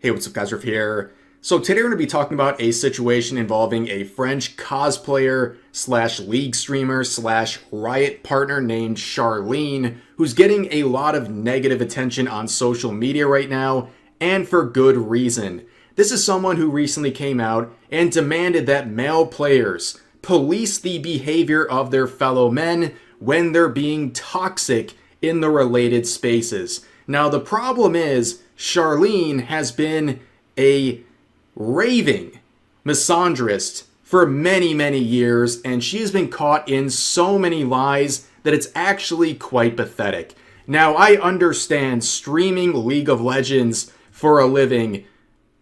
Hey, what's up guys, Riff here. So today we're going to be talking about a situation involving a French cosplayer slash league streamer slash Riot partner named Charlene, who's getting a lot of negative attention on social media right now, and for good reason. This is someone who recently came out and demanded that male players police the behavior of their fellow men when they're being toxic in the related spaces. Now the problem is, Charlene has been a raving misandrist for many, many years, and she has been caught in so many lies that it's actually quite pathetic. Now, I understand streaming League of Legends for a living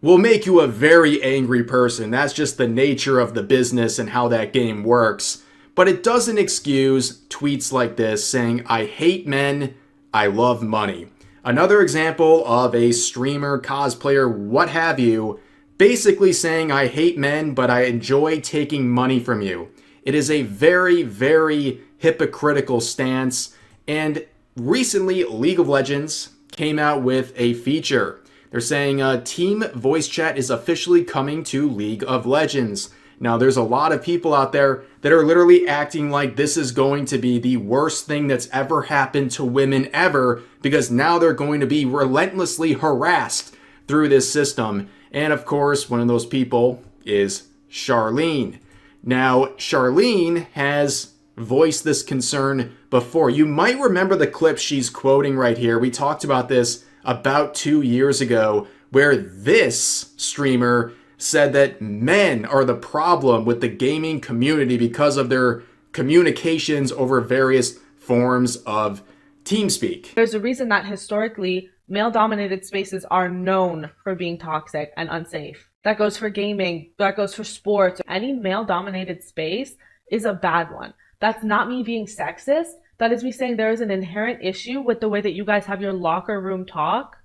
will make you a very angry person. That's just the nature of the business and how that game works. But it doesn't excuse tweets like this saying, "I hate men, I love money." Another example of a streamer, cosplayer, what have you, basically saying, "I hate men, but I enjoy taking money from you." It is a very, very hypocritical stance. And recently, League of Legends came out with a feature. They're saying team voice chat is officially coming to League of Legends. Now, there's a lot of people out there that are literally acting like this is going to be the worst thing that's ever happened to women ever, because now they're going to be relentlessly harassed through this system. And of course, one of those people is Charlene. Now, Charlene has voiced this concern before. You might remember the clip she's quoting right here. We talked about this about 2 years ago, where this streamer said that men are the problem with the gaming community because of their communications over various forms of TeamSpeak. There's a reason that historically male-dominated spaces are known for being toxic and unsafe. That goes for gaming, that goes for sports. Any male-dominated space is a bad one. That's not me being sexist. That is me saying there is an inherent issue with the way that you guys have your locker room talk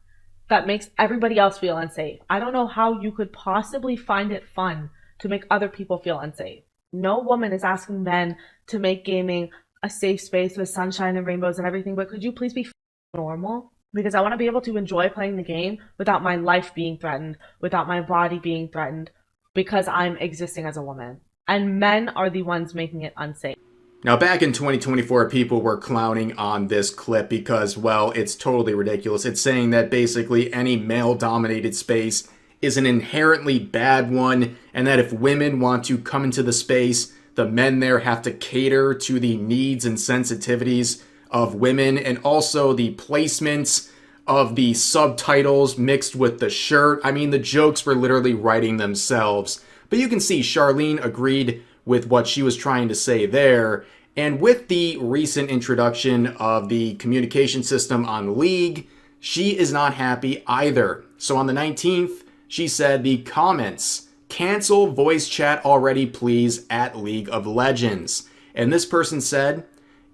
that makes everybody else feel unsafe. I don't know how you could possibly find it fun to make other people feel unsafe. No woman is asking men to make gaming a safe space with sunshine and rainbows and everything, but could you please be normal? Because I want to be able to enjoy playing the game without my life being threatened, without my body being threatened, because I'm existing as a woman. And men are the ones making it unsafe. Now, back in 2024, people were clowning on this clip because, well, it's totally ridiculous. It's saying that basically any male-dominated space is an inherently bad one, and that if women want to come into the space, the men there have to cater to the needs and sensitivities of women, and also the placements of the subtitles mixed with the shirt. I mean, the jokes were literally writing themselves. But you can see Charlene agreed with what she was trying to say there. And with the recent introduction of the communication system on League, she is not happy either. So on the 19th, she said the comments, "Cancel voice chat already please at League of Legends." And this person said,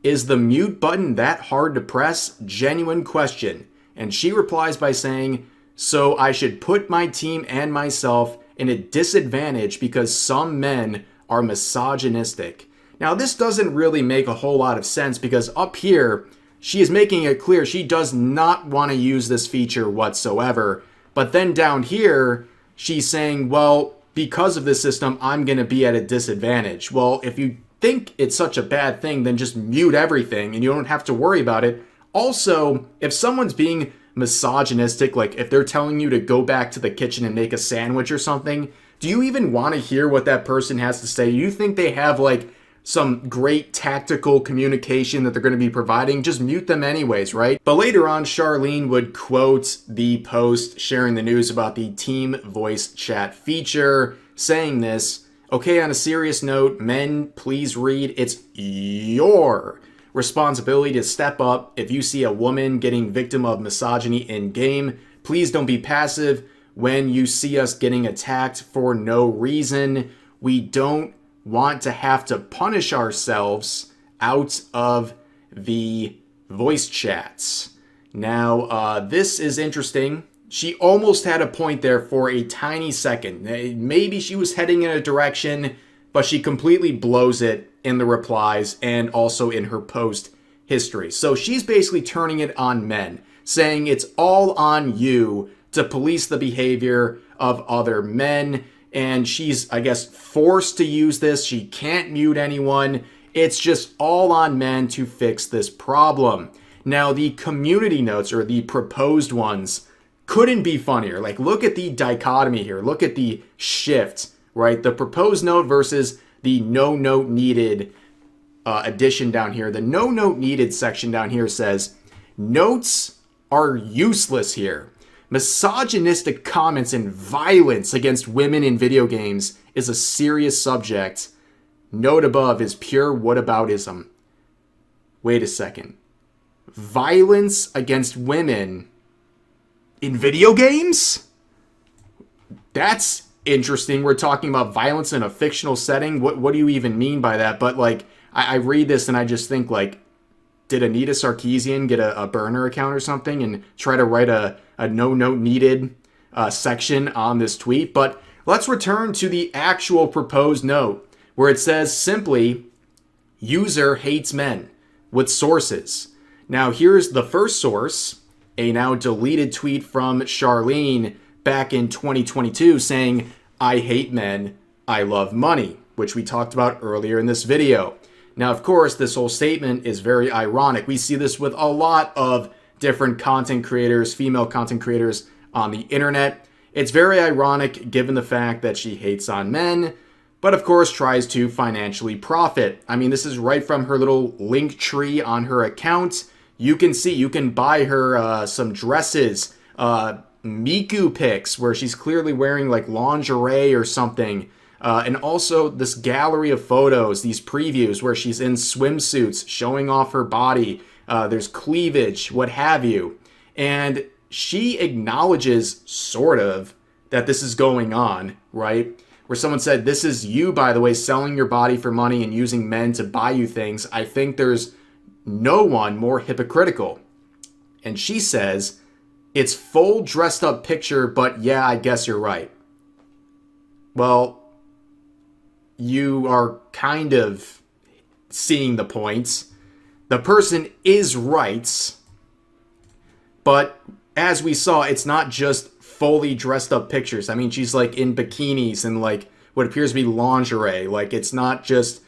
"Is the mute button that hard to press? Genuine question." And she replies by saying, "So I should put my team and myself in a disadvantage because some men are misogynistic." Now, this doesn't really make a whole lot of sense because up here, she is making it clear she does not want to use this feature whatsoever. But then down here, she's saying, well, because of this system, I'm going to be at a disadvantage. Well, if you think it's such a bad thing, then just mute everything and you don't have to worry about it. Also, if someone's being misogynistic, like if they're telling you to go back to the kitchen and make a sandwich or something, do you even want to hear what that person has to say? You think they have like some great tactical communication that they're going to be providing? Just mute them anyways, right? But later on, Charlene would quote the post sharing the news about the team voice chat feature, saying this, "Okay, on a serious note, men, please read. It's your responsibility to step up. If you see a woman getting victim of misogyny in game, please don't be passive. When you see us getting attacked for no reason, we don't want to have to punish ourselves out of the voice chats." Now, this is interesting. She almost had a point there for a tiny second. Maybe she was heading in a direction, but she completely blows it in the replies and also in her post history. So she's basically turning it on men, saying it's all on you to police the behavior of other men. And she's, I guess, forced to use this. She can't mute anyone. It's just all on men to fix this problem. Now, the community notes, or the proposed ones, couldn't be funnier. Like, look at the dichotomy here. Look at the shift, right? The proposed note versus the no note needed addition down here. The no note needed section down here says, notes are useless here. Misogynistic comments and violence against women in video games is a serious subject. Note above is pure whataboutism. Wait a second. Violence against women in video games? That's interesting. We're talking about violence in a fictional setting. What do you even mean by that? But like, I read this and I just think like, did Anita Sarkeesian get a burner account or something and try to write a no note needed section on this tweet? But let's return to the actual proposed note where it says simply, user hates men with sources. Now here's the first source, a now deleted tweet from Charlene back in 2022 saying, I hate men, I love money, which we talked about earlier in this video. Now, of course, this whole statement is very ironic. We see this with a lot of different content creators, female content creators on the internet. It's very ironic given the fact that she hates on men, but of course tries to financially profit. I mean, this is right from her little link tree on her account. You can see, you can buy her some dresses, Miku pics where she's clearly wearing like lingerie or something. And also this gallery of photos, these previews where she's in swimsuits showing off her body. There's cleavage, what have you. And she acknowledges, sort of, that this is going on, right? Where someone said, this is you, by the way, selling your body for money and using men to buy you things. I think there's no one more hypocritical. And she says, it's full dressed up picture, but yeah, I guess you're right. Well, you are kind of seeing the points. The person is right, but as we saw, it's not just fully dressed up pictures. I mean, she's like in bikinis and like what appears to be lingerie. Like, it's not just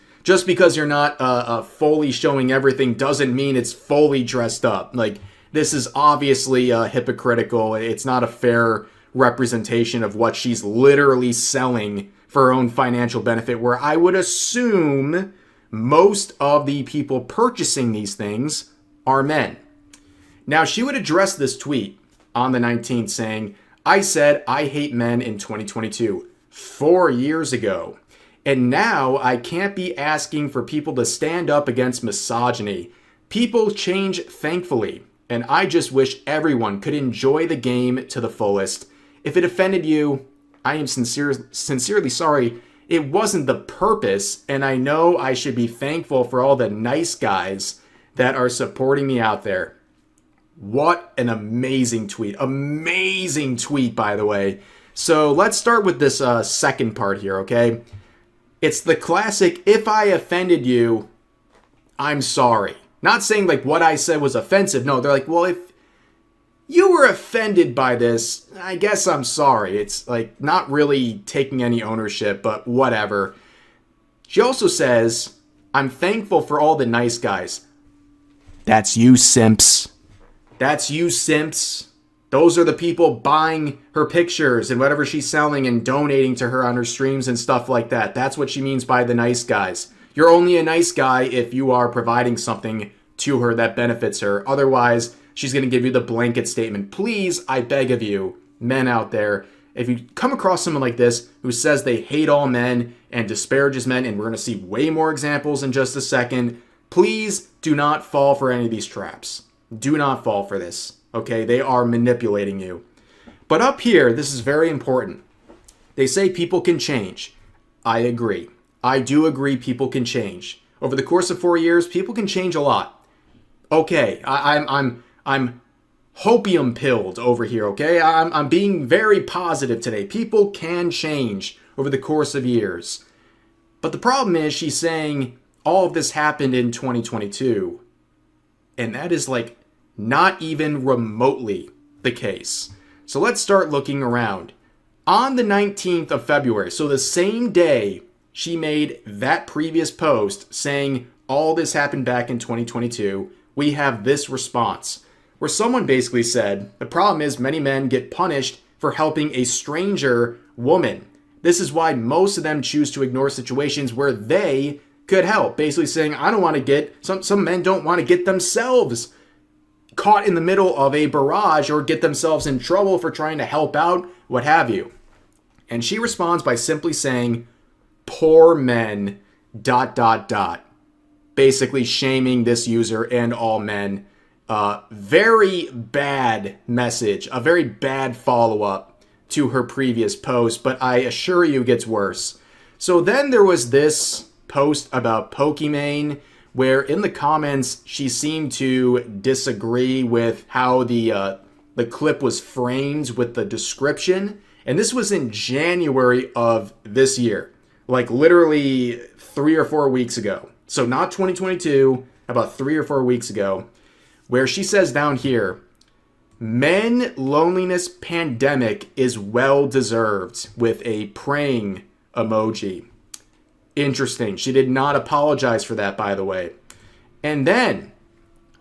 because you're not fully showing everything doesn't mean it's fully dressed up. Like, this is obviously hypocritical. It's not a fair representation of what she's literally selling for her own financial benefit, where I would assume most of the people purchasing these things are men. Now, she would address this tweet on the 19th saying, I said I hate men in 2022, 4 years ago. And now I can't be asking for people to stand up against misogyny. People change, thankfully, and I just wish everyone could enjoy the game to the fullest. If it offended you, I am sincerely sorry. It wasn't the purpose, and I know I should be thankful for all the nice guys that are supporting me out there. What an amazing tweet. Amazing tweet, by the way. So let's start with this second part here, okay? It's the classic, if I offended you, I'm sorry. Not saying like what I said was offensive. No, they're like, well, if you were offended by this, I guess I'm sorry. It's like not really taking any ownership, but whatever. She also says, I'm thankful for all the nice guys. That's you, simps. That's you, simps. Those are the people buying her pictures and whatever she's selling and donating to her on her streams and stuff like that. That's what she means by the nice guys. You're only a nice guy if you are providing something to her that benefits her. Otherwise, she's going to give you the blanket statement. Please, I beg of you, men out there, if you come across someone like this who says they hate all men and disparages men, and we're going to see way more examples in just a second, please do not fall for any of these traps. Do not fall for this, okay? They are manipulating you. But up here, this is very important. They say people can change. I agree. I do agree people can change. Over the course of 4 years, people can change a lot. Okay, I'm hopium pilled over here, okay? I'm being very positive today. People can change over the course of years. But the problem is she's saying all of this happened in 2022. And that is like not even remotely the case. So let's start looking around. On the 19th of February, so the same day she made that previous post saying all this happened back in 2022, we have this response where someone basically said, the problem is many men get punished for helping a stranger woman. This is why most of them choose to ignore situations where they could help. Basically saying, I don't want to get, some men don't want to get themselves caught in the middle of a barrage or get themselves in trouble for trying to help out, what have you. And she responds by simply saying, poor men, ... Basically shaming this user and all men. Very bad message, a very bad follow-up to her previous post, but I assure you it gets worse. So then there was this post about Pokimane, where in the comments she seemed to disagree with how the clip was framed with the description. And this was in January of this year, like literally 3 or 4 weeks ago. So not 2022, about 3 or 4 weeks ago, where she says down here, men loneliness pandemic is well deserved, with a praying emoji. Interesting. She did not apologize for that, by the way. And then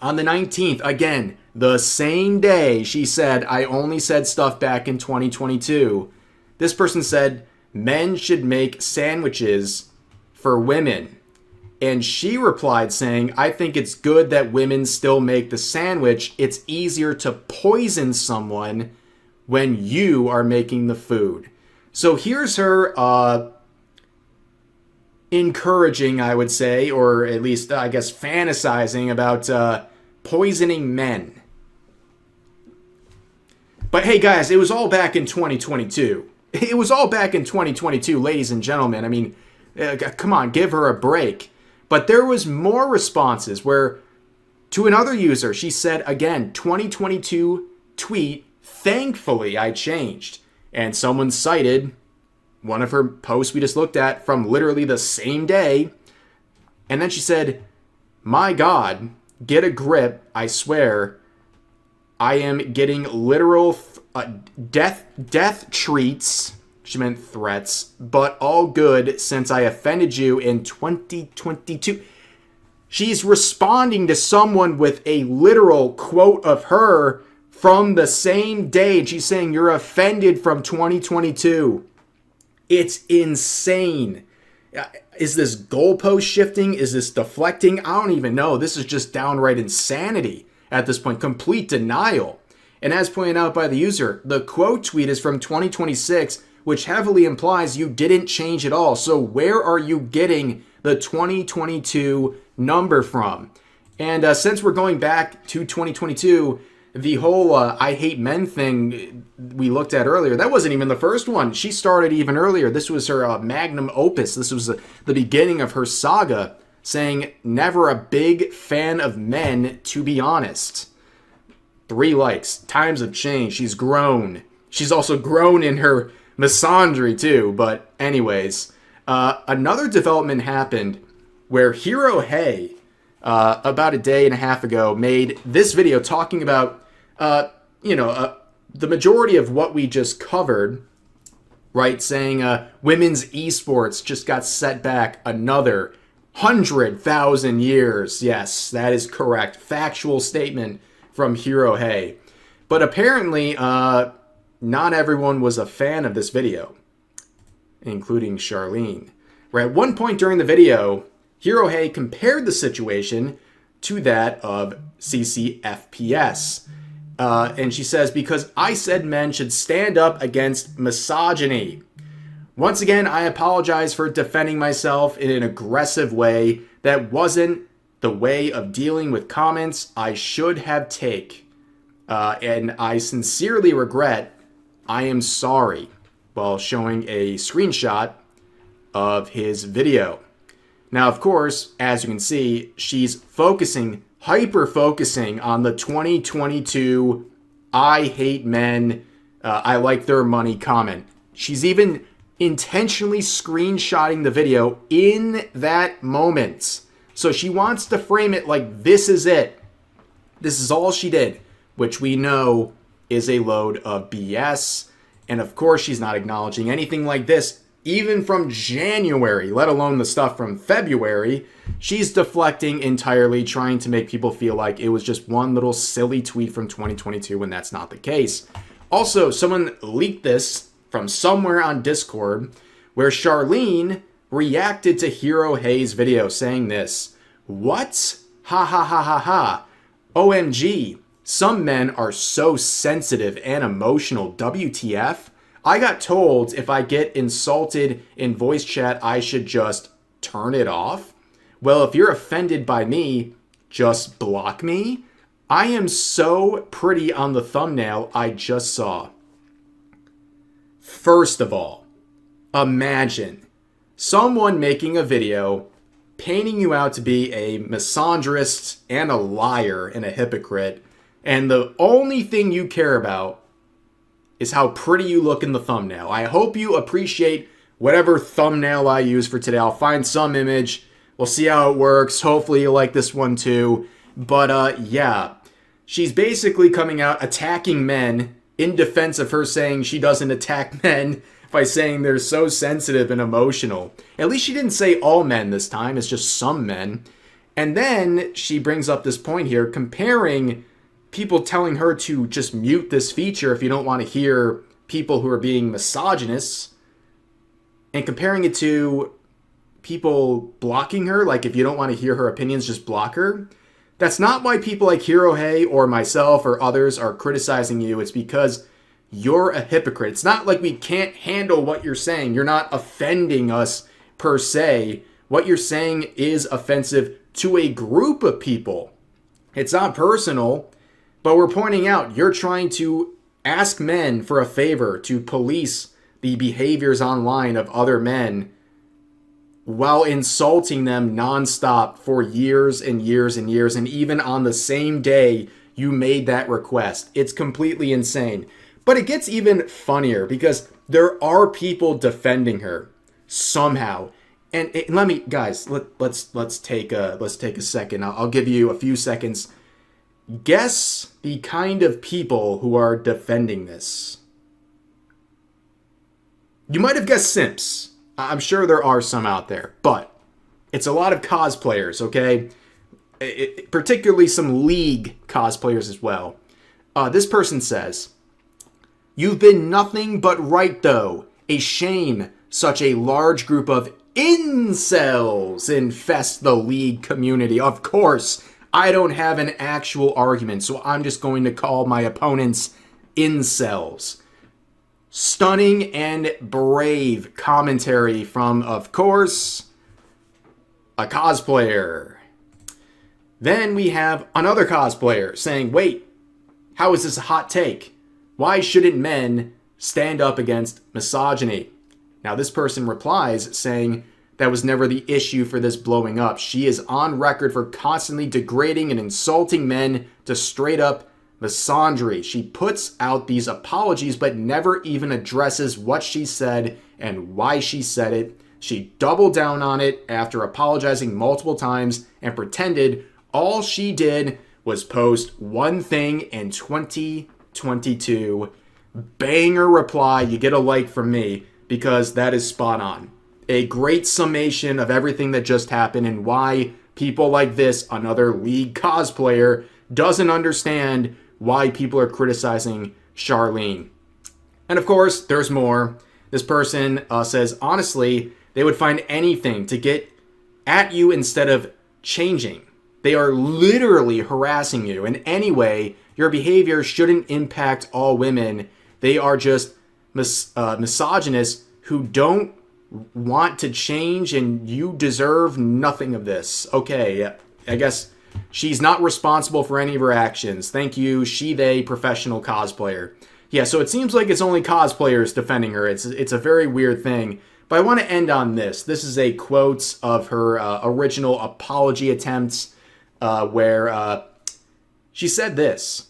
on the 19th, again, the same day she said, I only said stuff back in 2022. This person said, men should make sandwiches for women. And she replied saying, I think it's good that women still make the sandwich. It's easier to poison someone when you are making the food. So here's her encouraging, I would say, or at least, I guess, fantasizing about poisoning men. But hey, guys, it was all back in 2022. It was all back in 2022, ladies and gentlemen. I mean, come on, give her a break. But there was more responses where, to another user, she said, again, 2022 tweet, thankfully I changed. And someone cited one of her posts we just looked at from literally the same day. And then she said, my God, get a grip, I swear. I am getting literal death treats. She meant threats, but all good since I offended you in 2022. She's responding to someone with a literal quote of her from the same day. And she's saying, you're offended from 2022. It's insane. Is this goalpost shifting? Is this deflecting? I don't even know. This is just downright insanity at this point. Complete denial. And as pointed out by the user, the quote tweet is from 2026, which heavily implies you didn't change at all. So where are you getting the 2022 number from? And since we're going back to 2022, the whole I hate men thing we looked at earlier, that wasn't even the first one. She started even earlier. This was her magnum opus. This was the beginning of her saga, saying, never a big fan of men, to be honest. 3 likes. Times have changed. She's grown. She's also grown in her misandry too. But anyways, another development happened where Hero Hey, about a day and a half ago, made this video talking about, the majority of what we just covered, right? Saying women's esports just got set back another 100,000 years. Yes, that is correct. Factual statement from Hero Hey. But apparently, not everyone was a fan of this video, including Charlene. Where at one point during the video, Hero Hey compared the situation to that of CCFPS. And she says, because I said men should stand up against misogyny. Once again, I apologize for defending myself in an aggressive way. That wasn't the way of dealing with comments I should have taken. And I sincerely regret. I am sorry. While showing a screenshot of his video. Now, of course, as you can see, she's hyper-focusing on the 2022 I hate men, I like their money comment. She's even intentionally screenshotting the video in that moment. So she wants to frame it like this is it. This is all she did, which we know is a load of BS. And of course, she's not acknowledging anything like this, even from January, let alone the stuff from February. She's deflecting entirely, trying to make people feel like it was just one little silly tweet from 2022 when that's not the case. Also, someone leaked this from somewhere on Discord where Charlene reacted to Hero Hayes' video saying this: "What? Ha ha ha ha ha. OMG. Some men are so sensitive and emotional. WTF? I got told if I get insulted in voice chat, I should just turn it off. Well, if you're offended by me, just block me. I am so pretty on the thumbnail I just saw." First of all, imagine someone making a video painting you out to be a misandrist and a liar and a hypocrite, and the only thing you care about is how pretty you look in the thumbnail. I hope you appreciate whatever thumbnail I use for today. I'll find some image. We'll see how it works. Hopefully you like this one too. But yeah, she's basically coming out attacking men in defense of her saying she doesn't attack men by saying they're so sensitive and emotional. At least she didn't say all men this time. It's just some men. And then she brings up this point here, comparing people telling her to just mute this feature if you don't want to hear people who are being misogynists, and comparing it to people blocking her, like if you don't want to hear her opinions, just block her. That's not why people like Hero Hay or myself or others are criticizing you. It's because you're a hypocrite. It's not like we can't handle what you're saying. You're not offending us per se. What you're saying is offensive to a group of people. It's not personal, but we're pointing out you're trying to ask men for a favor to police the behaviors online of other men while insulting them nonstop for years and years and years. And even on the same day you made that request. It's completely insane. But it gets even funnier because there are people defending her somehow. And let me, guys, let's take a second. I'll give you a few seconds. Guess the kind of people who are defending this. You might have guessed simps. I'm sure there are some out there, but it's a lot of cosplayers, okay? Particularly some League cosplayers as well. This person says, "You've been nothing but right, though. A shame such a large group of incels infest the League community." Of course, I don't have an actual argument, so I'm just going to call my opponents incels. Stunning and brave commentary from, of course, a cosplayer. Then we have another cosplayer saying, "Wait, how is this a hot take? Why shouldn't men stand up against misogyny?" Now this person replies saying that was never the issue for this blowing up. She is on record for constantly degrading and insulting men to straight up misandry. She puts out these apologies but never even addresses what she said and why she said it. She doubled down on it after apologizing multiple times and pretended all she did was post one thing in 2022. Banger reply. You get a like from me because that is spot on. A great summation of everything that just happened and why people like this, another League cosplayer, doesn't understand why people are criticizing Charlene. And of course, there's more. This person says, honestly, they would find anything to get at you instead of changing. They are literally harassing you. And anyway, your behavior shouldn't impact all women. They are just misogynists who don't want to change, and you deserve nothing of this. Okay, I guess she's not responsible for any of her actions. Thank you, she, they, professional cosplayer. Yeah, so it seems like it's only cosplayers defending her. It's a very weird thing. But I want to end on this. This is a quote of her original apology attempts where she said this.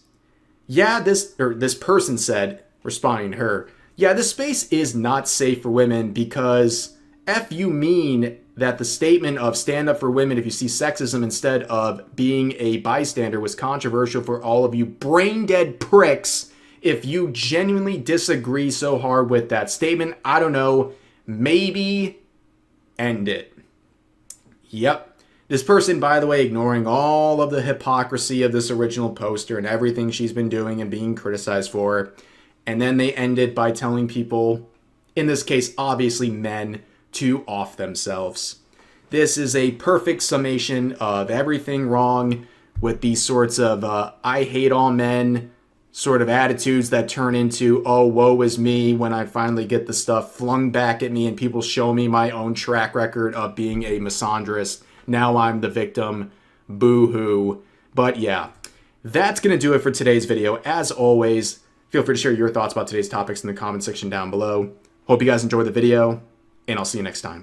Yeah, this person said, responding to her, "Yeah, this space is not safe for women because F you mean that the statement of stand up for women if you see sexism instead of being a bystander was controversial for all of you brain dead pricks If you genuinely disagree so hard with that statement, I don't know, maybe end it. Yep. This person, by the way, ignoring all of the hypocrisy of this original poster and everything she's been doing and being criticized for. And then they end it by telling people, in this case, obviously men, to off themselves. This is a perfect summation of everything wrong with these sorts of I hate all men sort of attitudes that turn into, oh, woe is me, when I finally get the stuff flung back at me and people show me my own track record of being a misandrist. Now I'm the victim. Boo-hoo. But yeah, that's going to do it for today's video. As always, feel free to share your thoughts about today's topics in the comment section down below. Hope you guys enjoyed the video, and I'll see you next time.